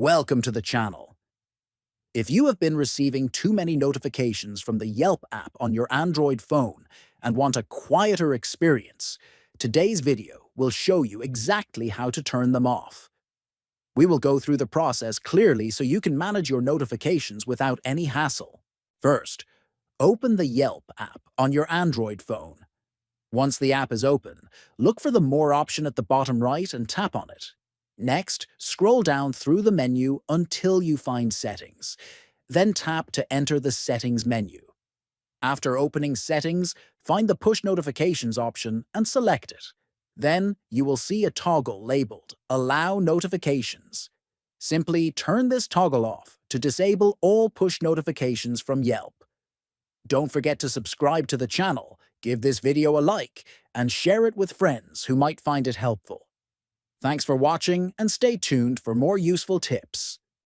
Welcome to the channel. If you have been receiving too many notifications from the Yelp app on your Android phone and want a quieter experience, today's video will show you exactly how to turn them off. We will go through the process clearly so you can manage your notifications without any hassle. First, open the Yelp app on your Android phone. Once the app is open, look for the More option at the bottom right and tap on it. Next, scroll down through the menu until you find Settings. Then tap to enter the Settings menu. After opening Settings, find the Push Notifications option and select it. Then you will see a toggle labeled Allow Notifications. Simply turn this toggle off to disable all push notifications from Yelp. Don't forget to subscribe to the channel, give this video a like, and share it with friends who might find it helpful. Thanks for watching and stay tuned for more useful tips.